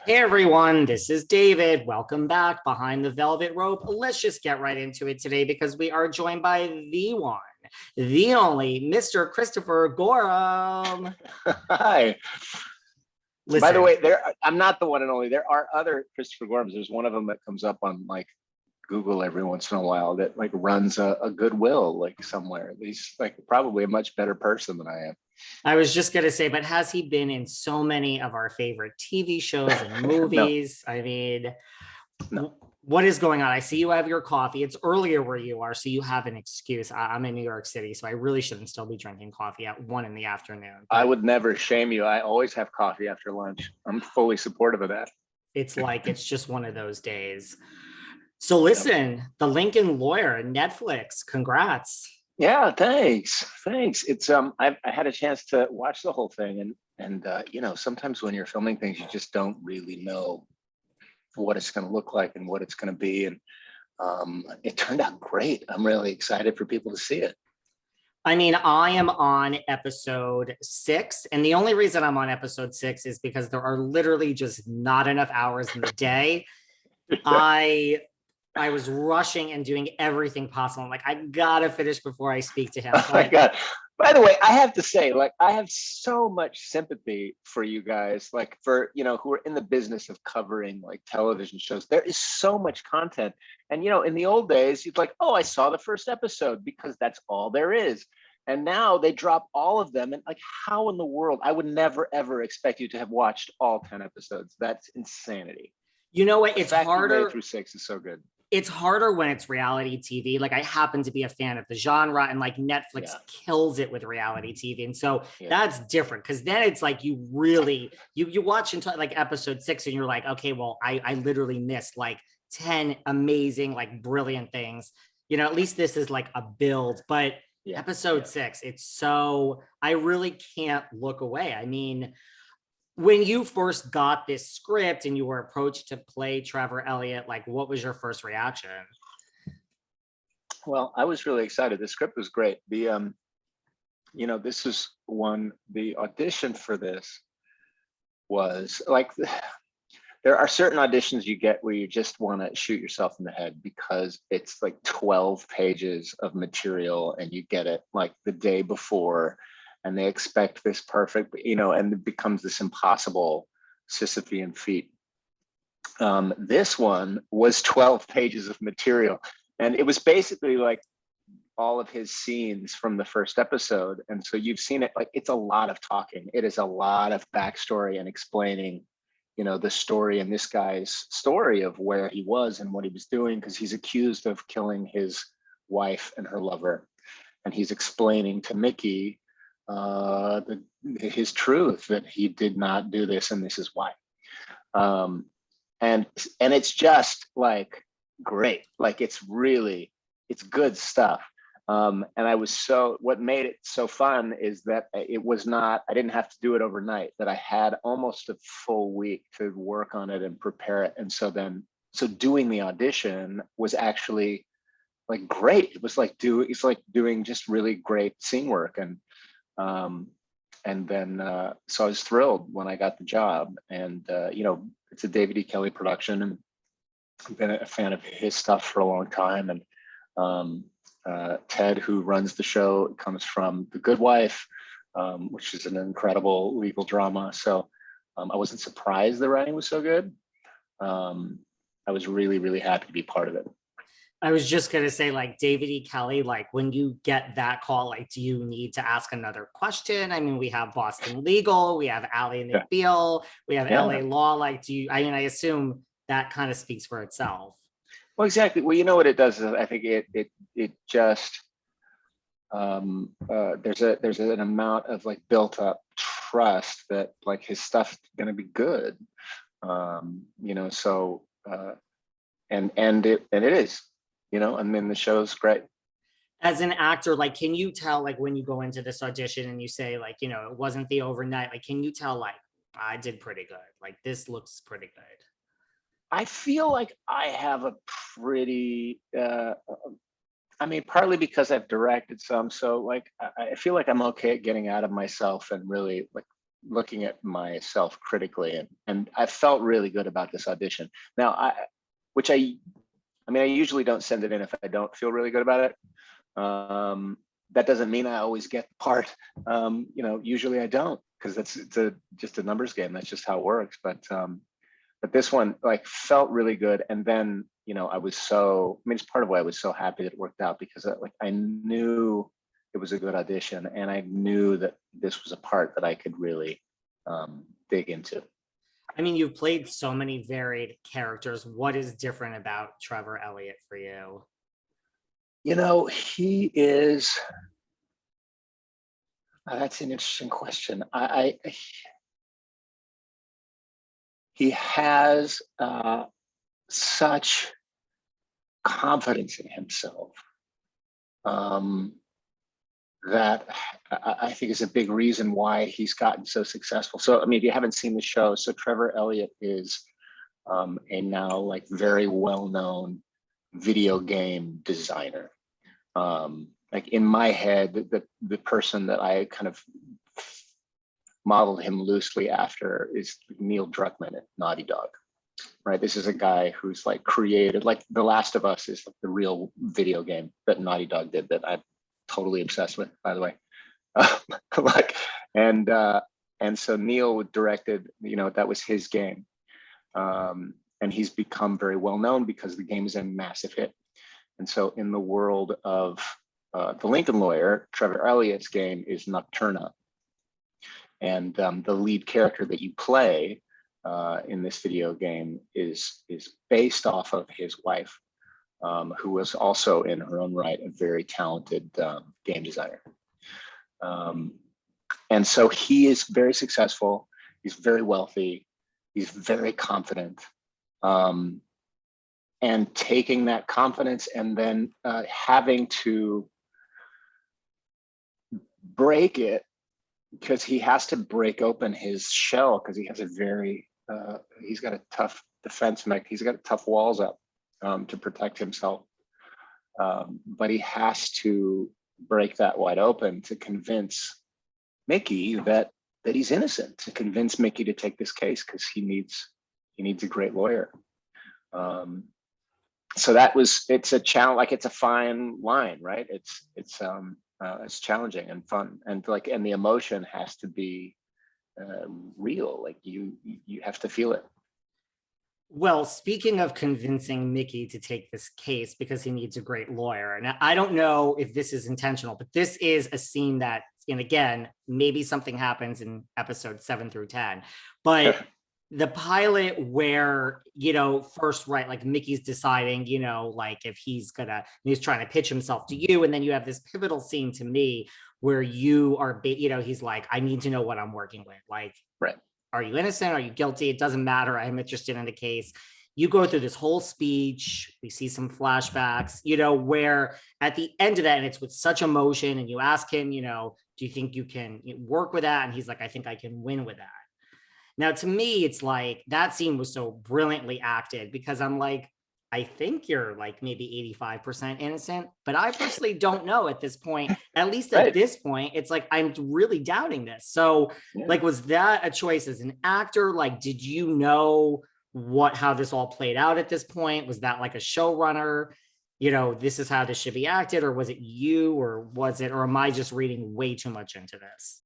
Hey everyone, this is David. Welcome back behind the velvet rope. Let's just get right into it today because we are joined by the one, the only Mr. Christopher Gorham. Hi. By the Listen, way, I'm not the one and only. There are other Christopher Gorhams. There's one of them that comes up on like Google every once in a while that like runs a Goodwill like somewhere. He's like probably a much better person than I I was just going to say, but has he been in so many of our favorite TV shows and am. No, movies? I mean, no. what is going on? I see you have your coffee. It's earlier where you are, so you have an excuse. I'm in New York City, so I really shouldn't still be drinking coffee at 1 in the afternoon. I But would never shame you. I always have coffee after lunch. I'm fully supportive of that. it's like it's just one of those days. So Yep. listen, The Lincoln Lawyer, Netflix, congrats. Yeah, thanks. Thanks. It's I had a chance to watch the whole thing and you know, sometimes when you're filming things, you just don't really know what it's going to look like and what it's going to be. And it turned out great. I'm really excited for people to see it. I mean, I am on episode 6, and the only reason I'm on episode 6 is because there are literally just not enough hours in the day. I I was rushing and doing everything possible. I'm like, I gotta finish before I speak to him. Oh my But God. By the way, I have to say, like, I have so much sympathy for you guys, like for, you know, who are in the business of covering like television shows. There is so much content. And, you know, in the old days, you'd like, oh, I saw the first episode because that's all there is. And now they drop all of them. And like, how in the world? I would never, ever expect you to have watched all 10 episodes. That's insanity. you know what? The It's fact you made it harder. through 6 is so good. It's harder when it's reality TV. Like I happen to be a fan of the genre, and like Netflix Yeah. kills it with reality TV. And so Yeah. that's different because then it's like you really you watch until like episode 6 and you're like, okay, well, I literally missed like 10 amazing, like brilliant things. You know, at least this is like a build, but Yeah. episode Yeah. 6, it's so I really can't look away. I mean, when you first got this script and you were approached to play Trevor Elliott, like what was your first reaction? Well, I was really excited. The script was great. You know, this is one, the audition for this was like, there are certain auditions you get where you just want to shoot yourself in the head because it's like 12 pages of material and you get it like the day before and they expect this perfect, you know, and it becomes this impossible Sisyphean feat. This one was 12 pages of material and it was basically like all of his scenes from the first episode. And so you've seen it, like it's a lot of talking. It is a lot of backstory and explaining, you know, the story and this guy's story of where he was and what he was doing, because he's accused of killing his wife and her lover. And he's explaining to Mickey his truth that he did not do this and this is why. Um, and it's just like great. Like it's good stuff. And what made it so fun is that it was not, I didn't have to do it overnight, that I had almost a full week to work on it and prepare it. And so doing the audition was actually like great. It was like it's like doing just really great scene work. And then, so I was thrilled when I got the job and, you know, it's a David E. Kelley production and I've been a fan of his stuff for a long time. And, Ted, who runs the show, comes from The Good Wife, which is an incredible legal drama. So I wasn't surprised the writing was so good. I was really, really happy to be part of it. I was just gonna say, like David E. Kelley, like when you get that call, like, do you need to ask another question? I mean, we have Boston Legal, we have Ally Yeah. McBeal, we have Yeah. LA Law. Like, I mean, I assume that kind of speaks for itself. Well, exactly. Well, you know what it does is I think it just there's an amount of like built up trust that like his stuff's gonna be good. You know, so and it is, you know, and then the show's great. As an actor, like, can you tell, like, when you go into this audition and you say, like, you know, it wasn't the overnight, like, can you tell, like, I did pretty good, like, this looks pretty good? I feel like I have a pretty I mean, partly because I've directed some, so like I feel like I'm okay at getting out of myself and really like looking at myself critically, and I felt really good about this audition. Now, I usually don't send it in if I don't feel really good about it. That doesn't mean I always get the part. Usually I don't, because it's just a numbers game. That's just how it works. But this one like felt really good. And then, it's part of why I was so happy that it worked out, because I knew it was a good audition, and I knew that this was a part that I could really dig into. I mean, you've played so many varied characters. What is different about Trevor Elliott for you? He is, that's an interesting question. He has such confidence in himself that I think is a big reason why he's gotten so successful. So, if you haven't seen the show, so Trevor Elliott is a now like very well-known video game designer. Like in my head, the person that I kind of modeled him loosely after is Neil Druckmann at Naughty Dog. Right, this is a guy who's like created, like The Last of Us is like the real video game that Naughty Dog did that I'm totally obsessed with, by the way. And so Neil directed, that was his game, and he's become very well known because the game is a massive hit. And so in the world of The Lincoln Lawyer, Trevor Elliott's game is Nocturna, and the lead character that you play in this video game is based off of his wife, who was also in her own right a very talented game designer. And so he is very successful. He's very wealthy. He's very confident. And taking that confidence and then having to break it, because he has to break open his shell, because he has he's got a tough defense mech. He's got tough walls up to protect himself. But he has to break that wide open to convince Mickey that he's innocent, to convince Mickey to take this case, because he needs a great lawyer. So it's a challenge. Like, it's a fine line, right? It's challenging and fun, and the emotion has to be real. Like you have to feel it. Well, speaking of convincing Mickey to take this case because he needs a great lawyer, and I don't know if this is intentional, but this is a scene that, and again, maybe something happens in episode 7 through 10, but the pilot where, first, right, like Mickey's deciding, like if he's trying to pitch himself to you, and then you have this pivotal scene to me where you are, he's like, I need to know what I'm working with. Like, right. Are you innocent? Are you guilty? It doesn't matter. I'm interested in the case. You go through this whole speech. We see some flashbacks, where at the end of that, and it's with such emotion, and you ask him, do you think you can work with that? And he's like, I think I can win with that. Now, to me, it's like that scene was so brilliantly acted, because I'm like, I think you're like maybe 85% innocent, but I personally don't know at this point. At least at this point, it's like, I'm really doubting this. So like, was that a choice as an actor? Like, did you know how this all played out at this point? Was that like a showrunner, this is how this should be acted? Or was it you, or am I just reading way too much into this?